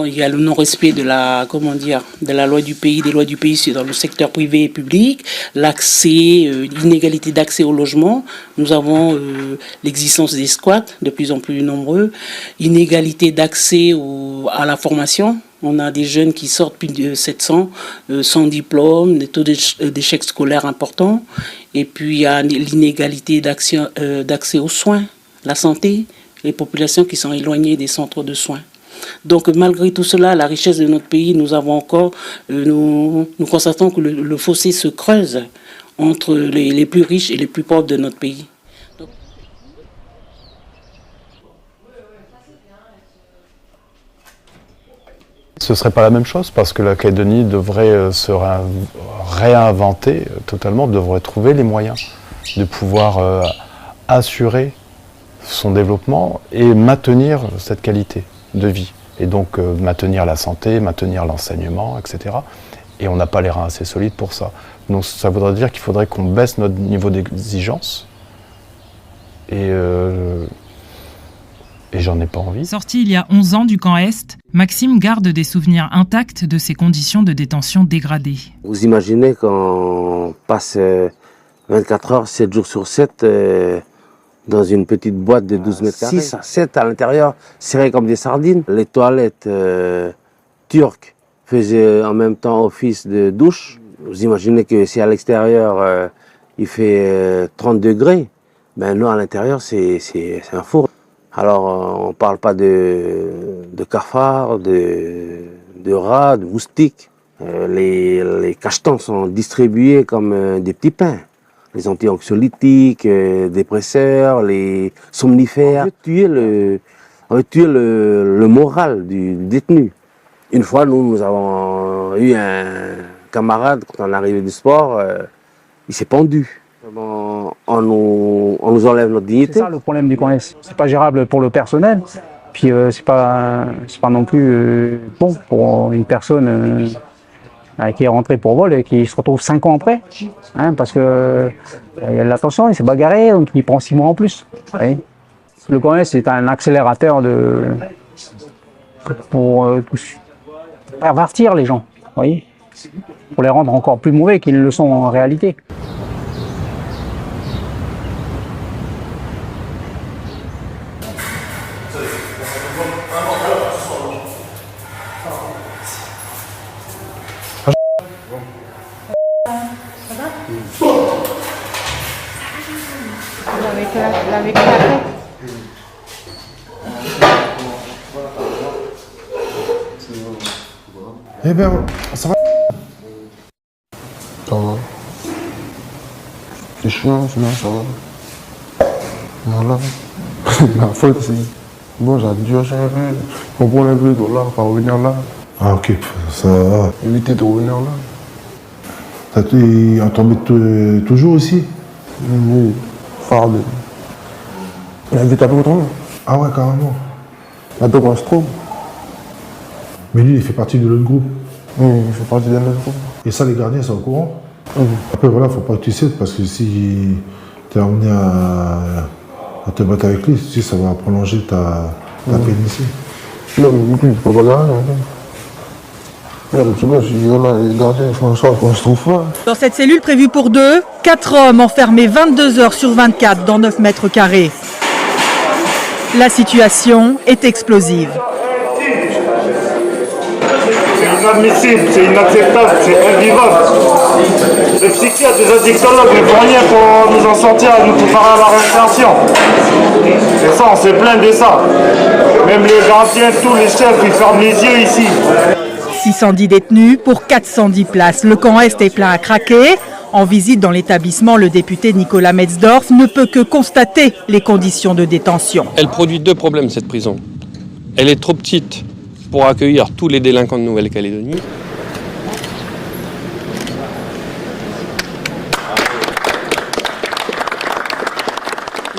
il y a le non-respect de la, comment dire, de la loi du pays, des lois du pays dans le secteur privé et public, l'accès, l'inégalité d'accès au logement. Nous avons l'existence des squats de plus en plus nombreux, inégalité d'accès à la formation. On a des jeunes qui sortent plus de 700 sans diplôme, des taux d'échec scolaire importants. Et puis il y a l'inégalité d'accès aux soins, la santé, les populations qui sont éloignées des centres de soins. Donc malgré tout cela, la richesse de notre pays, nous avons encore, nous constatons que le fossé se creuse entre les plus riches et les plus pauvres de notre pays. Ce ne serait pas la même chose parce que la Calédonie devrait se réinventer totalement, devrait trouver les moyens de pouvoir assurer son développement et maintenir cette qualité de vie. Et donc maintenir la santé, maintenir l'enseignement, etc. Et on n'a pas les reins assez solides pour ça. Donc ça voudrait dire qu'il faudrait qu'on baisse notre niveau d'exigence. Et j'en ai pas envie. Sorti il y a 11 ans du camp Est, Maxime garde des souvenirs intacts de ces conditions de détention dégradées. Vous imaginez qu'on passe 24 heures, 7 jours sur 7 dans une petite boîte de 12 mètres carrés. 6 à 7 à l'intérieur, serrés comme des sardines. Les toilettes turques faisaient en même temps office de douche. Vous imaginez que si à l'extérieur il fait 30 degrés, ben nous à l'intérieur c'est un four. Alors on ne parle pas de cafards, de rats, de moustiques. Les cachetons sont distribués comme des petits pains. Les anti-anxiolytiques, dépresseurs, les somnifères. On veut tuer le moral du détenu. Une fois, nous avons eu un camarade, quand on est arrivé du sport, il s'est pendu. On nous enlève notre dignité. C'est ça le problème du camp Est. C'est pas gérable pour le personnel, puis c'est pas non plus bon pour une personne qui est rentrée pour vol et qui se retrouve 5 ans après, hein, parce que l'attention, il s'est bagarré, donc il prend 6 mois en plus. Oui. Le camp Est, c'est un accélérateur pour pervertir les gens, voyez, pour les rendre encore plus mauvais qu'ils ne le sont en réalité. Avec la tête. Eh bien, ça va. Ça va. C'est chiant, sinon ça va. Voilà. La faute, c'est... Bon, j'ai dû changer. On prend un peu de là, pour revenir là. Ah, ok, ça va. Éviter de revenir là. On t'embête toujours ici? Oui, farde. Il a invité à peu autrement. Ah ouais, carrément. Un peu quand on se trouve. Mais lui, il fait partie de l'autre groupe. Oui, il fait partie de notre groupe. Et ça, les gardiens sont au courant. Oui. Après, voilà, faut pas que tu cèdes parce que si tu es amené à te battre avec lui, si ça va prolonger ta peine ici. Non, mais il ne faut pas garder. Les gardiens font en sorte qu'on se trouve pas. Dans cette cellule prévue pour 2, 4 hommes enfermés 22 heures sur 24 dans 9 mètres carrés. La situation est explosive. C'est inadmissible, c'est inacceptable, c'est invivable. Les psychiatres, les addictologues ne font rien pour nous en sortir, nous préparer à la réinsertion. C'est ça, on se plaint de ça. Même les gardiens, tous les chefs, ils ferment les yeux ici. 610 détenus pour 410 places. Le camp Est est plein à craquer. En visite dans l'établissement, le député Nicolas Metzdorf ne peut que constater les conditions de détention. Elle produit 2 problèmes, cette prison. Elle est trop petite pour accueillir tous les délinquants de Nouvelle-Calédonie.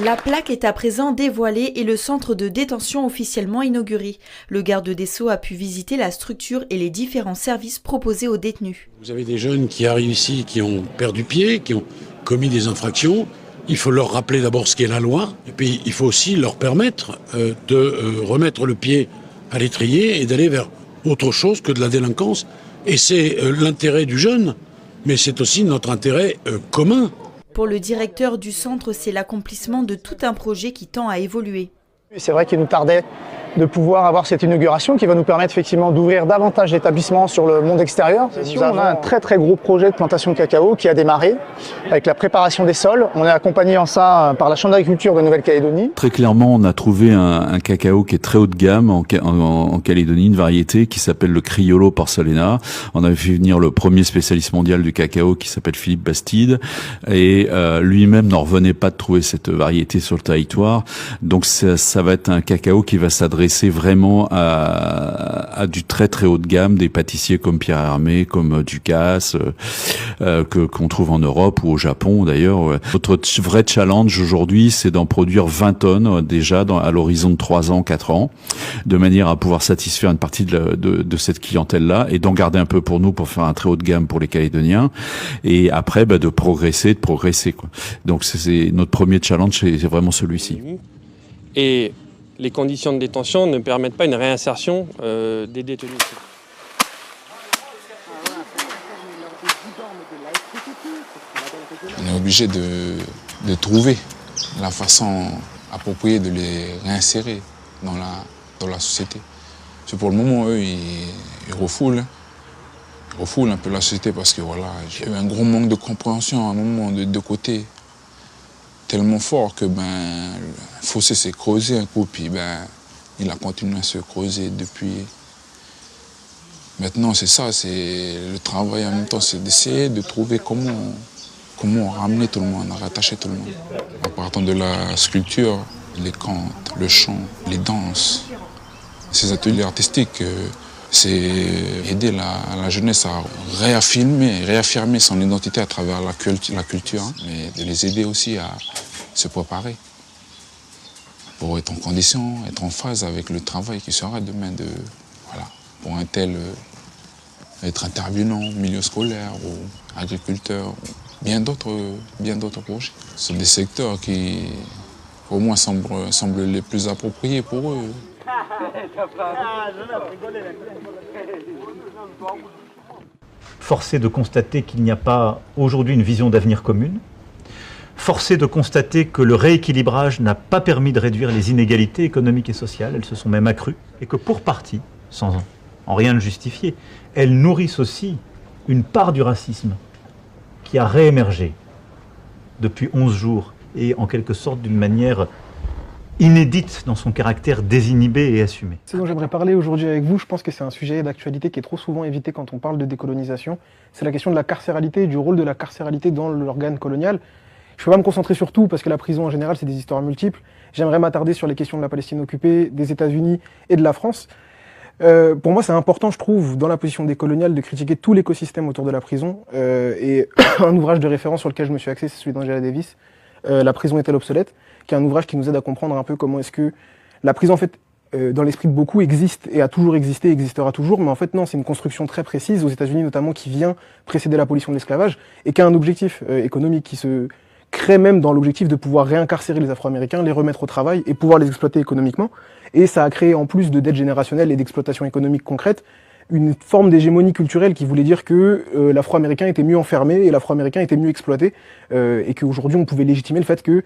La plaque est à présent dévoilée et le centre de détention officiellement inauguré. Le garde des Sceaux a pu visiter la structure et les différents services proposés aux détenus. Vous avez des jeunes qui arrivent ici, qui ont perdu pied, qui ont commis des infractions. Il faut leur rappeler d'abord ce qu'est la loi, et puis il faut aussi leur permettre de remettre le pied à l'étrier et d'aller vers autre chose que de la délinquance. Et c'est l'intérêt du jeune, mais c'est aussi notre intérêt commun. Pour le directeur du centre, c'est l'accomplissement de tout un projet qui tend à évoluer. C'est vrai qu'il nous tardait de pouvoir avoir cette inauguration qui va nous permettre effectivement d'ouvrir davantage d'établissements sur le monde extérieur. On a un très gros projet de plantation de cacao qui a démarré avec la préparation des sols. On est accompagné en ça par la Chambre d'agriculture de Nouvelle-Calédonie. Très clairement, on a trouvé un cacao qui est très haut de gamme en Calédonie, une variété qui s'appelle le Criollo Porcelena. On avait fait venir le premier spécialiste mondial du cacao qui s'appelle Philippe Bastide et lui-même n'en revenait pas de trouver cette variété sur le territoire. Donc ça va être un cacao qui va s'adresser vraiment à du très haut de gamme, des pâtissiers comme Pierre Hermé, comme Ducasse, qu'on trouve en Europe ou au Japon d'ailleurs. Notre vrai challenge aujourd'hui, c'est d'en produire 20 tonnes déjà à l'horizon de 3 ans, 4 ans, de manière à pouvoir satisfaire une partie de cette clientèle-là et d'en garder un peu pour nous pour faire un très haut de gamme pour les Calédoniens. Et après, de progresser, quoi. Donc c'est notre premier challenge, c'est vraiment celui-ci. Et les conditions de détention ne permettent pas une réinsertion des détenus. On est obligé de trouver la façon appropriée de les réinsérer dans la société. Parce que pour le moment, eux, ils refoulent. Ils refoulent un peu la société parce que voilà, il y a eu un gros manque de compréhension à un moment de deux côtés. Tellement fort que le fossé s'est creusé un coup, puis il a continué à se creuser depuis. Maintenant, c'est ça, c'est le travail en même temps, c'est d'essayer de trouver comment ramener tout le monde, rattacher tout le monde. En partant de la sculpture, les contes, le chant, les danses, ces ateliers artistiques, c'est aider la jeunesse à réaffirmer son identité à travers la culture, mais de les aider aussi à se préparer pour être en condition, être en phase avec le travail qui sera demain pour un tel être intervenant au milieu scolaire ou agriculteur, ou bien d'autres projets. Ce sont des secteurs qui, pour moi, semblent les plus appropriés pour eux. Forcé de constater qu'il n'y a pas aujourd'hui une vision d'avenir commune. Forcé de constater que le rééquilibrage n'a pas permis de réduire les inégalités économiques et sociales, elles se sont même accrues, et que pour partie, sans en rien le justifier, elles nourrissent aussi une part du racisme qui a réémergé depuis 11 jours et en quelque sorte d'une manière inédite dans son caractère désinhibé et assumé. Ce dont j'aimerais parler aujourd'hui avec vous, je pense que c'est un sujet d'actualité qui est trop souvent évité quand on parle de décolonisation. C'est la question de la carcéralité et du rôle de la carcéralité dans l'organe colonial. Je ne peux pas me concentrer sur tout parce que la prison en général c'est des histoires multiples. J'aimerais m'attarder sur les questions de la Palestine occupée, des États-Unis et de la France. Pour moi c'est important, je trouve, dans la position décoloniale de critiquer tout l'écosystème autour de la prison. Et un ouvrage de référence sur lequel je me suis axé, c'est celui d'Angela Davis, La prison est-elle obsolète, qui est un ouvrage qui nous aide à comprendre un peu comment est-ce que la prison en fait dans l'esprit de beaucoup existe et a toujours existé, existera toujours, mais en fait non, c'est une construction très précise aux États-Unis notamment qui vient précéder l'abolition de l'esclavage et qui a un objectif économique qui se crée même dans l'objectif de pouvoir réincarcérer les Afro-Américains, les remettre au travail et pouvoir les exploiter économiquement. Et ça a créé, en plus de dette générationnelle et d'exploitation économique concrète, une forme d'hégémonie culturelle qui voulait dire que l'Afro-Américain était mieux enfermé et l'Afro-Américain était mieux exploité, et qu'aujourd'hui on pouvait légitimer le fait que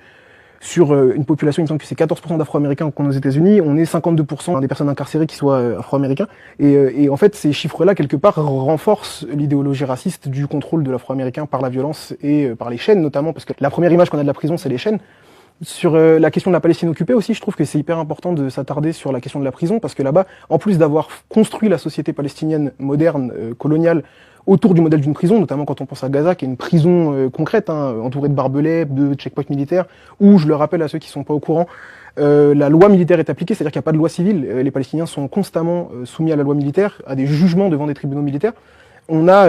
sur une population, il me semble que c'est 14% d'Afro-Américains qu'on a aux États-Unis, on est 52% des personnes incarcérées qui soient Afro-Américains. Et en fait, ces chiffres-là, quelque part, renforcent l'idéologie raciste du contrôle de l'Afro-Américain par la violence et par les chaînes, notamment, parce que la première image qu'on a de la prison, c'est les chaînes. Sur la question de la Palestine occupée aussi, je trouve que c'est hyper important de s'attarder sur la question de la prison, parce que là-bas, en plus d'avoir construit la société palestinienne moderne, coloniale, autour du modèle d'une prison, notamment quand on pense à Gaza, qui est une prison concrète, entourée de barbelés, de checkpoints militaires, où, je le rappelle à ceux qui ne sont pas au courant, la loi militaire est appliquée, c'est-à-dire qu'il n'y a pas de loi civile. Les Palestiniens sont constamment soumis à la loi militaire, à des jugements devant des tribunaux militaires. On a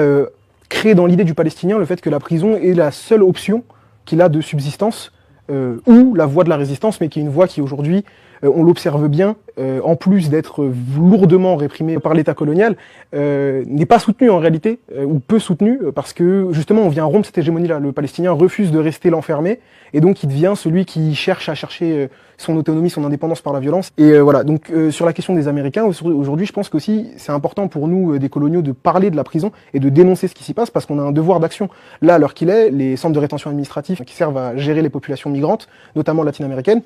créé dans l'idée du Palestinien le fait que la prison est la seule option qu'il a de subsistance, ou la voie de la résistance, mais qui est une voie qui aujourd'hui, on l'observe bien, en plus d'être lourdement réprimé par l'État colonial, n'est pas soutenu en réalité, ou peu soutenu, parce que justement on vient rompre cette hégémonie-là. Le Palestinien refuse de rester l'enfermé, et donc il devient celui qui cherche à chercher son autonomie, son indépendance par la violence. Et voilà, donc sur la question des Américains, aujourd'hui je pense qu'aussi c'est important pour nous, des coloniaux, de parler de la prison et de dénoncer ce qui s'y passe, parce qu'on a un devoir d'action. Là, à l'heure qu'il est, les centres de rétention administratifs qui servent à gérer les populations migrantes, notamment latino-américaines,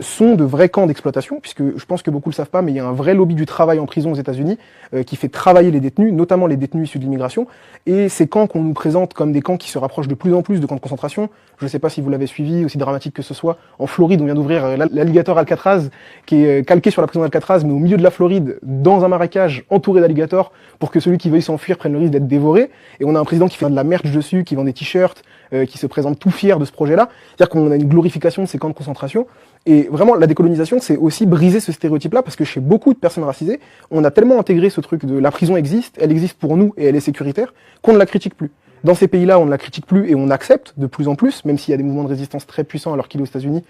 sont de vrais camps d'exploitation, puisque je pense que beaucoup le savent pas, mais il y a un vrai lobby du travail en prison aux États-Unis qui fait travailler les détenus, notamment les détenus issus de l'immigration. Et ces camps qu'on nous présente comme des camps qui se rapprochent de plus en plus de camps de concentration, je ne sais pas si vous l'avez suivi, aussi dramatique que ce soit, en Floride, on vient d'ouvrir l'alligator Alcatraz, qui est calqué sur la prison d'Alcatraz, mais au milieu de la Floride, dans un marécage entouré d'alligators, pour que celui qui veuille s'enfuir prenne le risque d'être dévoré. Et on a un président qui fait de la merch dessus, qui vend des t-shirts, qui se présente tout fier de ce projet-là. C'est-à-dire qu'on a une glorification de ces camps de concentration. Et vraiment, la décolonisation, c'est aussi briser ce stéréotype-là, parce que chez beaucoup de personnes racisées, on a tellement intégré ce truc de la prison existe, elle existe pour nous et elle est sécuritaire, qu'on ne la critique plus. Dans ces pays-là, on ne la critique plus et on accepte de plus en plus, même s'il y a des mouvements de résistance très puissants alors qu'il est aux États-Unis.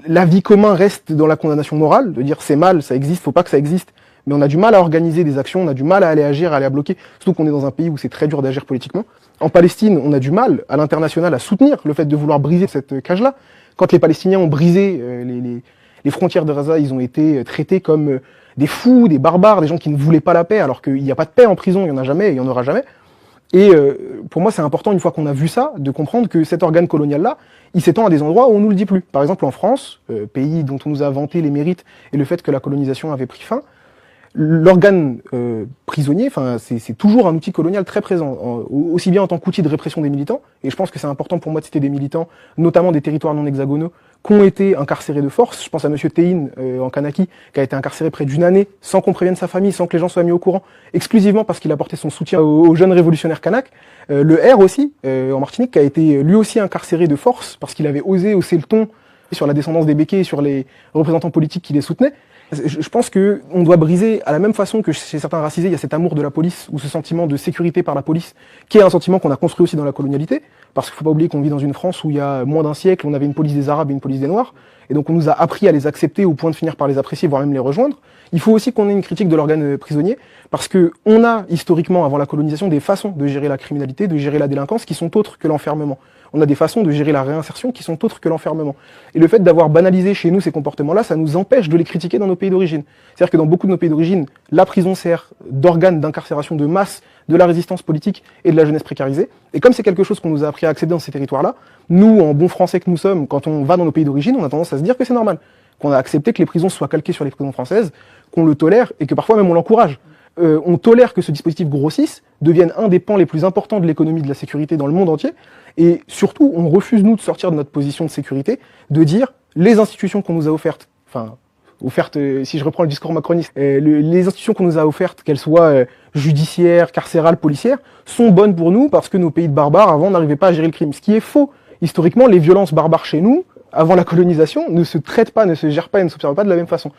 L'avis commun reste dans la condamnation morale, de dire c'est mal, ça existe, faut pas que ça existe. Mais on a du mal à organiser des actions, on a du mal à aller agir, à aller à bloquer, surtout qu'on est dans un pays où c'est très dur d'agir politiquement. En Palestine, on a du mal, à l'international, à soutenir le fait de vouloir briser cette cage-là. Quand les Palestiniens ont brisé les frontières de Gaza, ils ont été traités comme des fous, des barbares, des gens qui ne voulaient pas la paix, alors qu'il n'y a pas de paix en prison, il n'y en a jamais et il n'y en aura jamais. Et pour moi, c'est important, une fois qu'on a vu ça, de comprendre que cet organe colonial-là, il s'étend à des endroits où on nous le dit plus. Par exemple, en France, pays dont on nous a vanté les mérites et le fait que la colonisation avait pris fin, l'organe prisonnier, c'est toujours un outil colonial très présent, aussi bien en tant qu'outil de répression des militants, et je pense que c'est important pour moi de citer des militants, notamment des territoires non hexagonaux, qui ont été incarcérés de force. Je pense à Monsieur Tehin en Kanaki, qui a été incarcéré près d'une année, sans qu'on prévienne sa famille, sans que les gens soient mis au courant, exclusivement parce qu'il apportait son soutien aux jeunes révolutionnaires kanak. Le R aussi, en Martinique, qui a été lui aussi incarcéré de force, parce qu'il avait osé hausser le ton sur la descendance des Békés et sur les représentants politiques qui les soutenaient. Je pense qu'on doit briser, à la même façon que chez certains racisés, il y a cet amour de la police, ou ce sentiment de sécurité par la police, qui est un sentiment qu'on a construit aussi dans la colonialité, parce qu'il ne faut pas oublier qu'on vit dans une France où il y a moins d'un siècle, on avait une police des Arabes et une police des Noirs, et donc on nous a appris à les accepter au point de finir par les apprécier, voire même les rejoindre. Il faut aussi qu'on ait une critique de l'organe prisonnier, parce que on a historiquement, avant la colonisation, des façons de gérer la criminalité, de gérer la délinquance qui sont autres que l'enfermement. On a des façons de gérer la réinsertion qui sont autres que l'enfermement. Et le fait d'avoir banalisé chez nous ces comportements-là, ça nous empêche de les critiquer dans nos pays d'origine. C'est-à-dire que dans beaucoup de nos pays d'origine, la prison sert d'organe d'incarcération de masse de la résistance politique et de la jeunesse précarisée. Et comme c'est quelque chose qu'on nous a appris à accepter dans ces territoires-là, nous, en bons français que nous sommes, quand on va dans nos pays d'origine, on a tendance à se dire que c'est normal. Qu'on a accepté que les prisons soient calquées sur les prisons françaises, qu'on le tolère et que parfois même on l'encourage. On tolère que ce dispositif grossisse, devienne un des pans les plus importants de l'économie de la sécurité dans le monde entier, et surtout, on refuse, nous, de sortir de notre position de sécurité, de dire les institutions qu'on nous a offertes, si je reprends le discours macroniste, les institutions qu'on nous a offertes, qu'elles soient judiciaires, carcérales, policières, sont bonnes pour nous parce que nos pays de barbares, avant, n'arrivaient pas à gérer le crime. Ce qui est faux. Historiquement, les violences barbares chez nous, avant la colonisation, ne se traitent pas, ne se gèrent pas et ne s'observent pas de la même façon.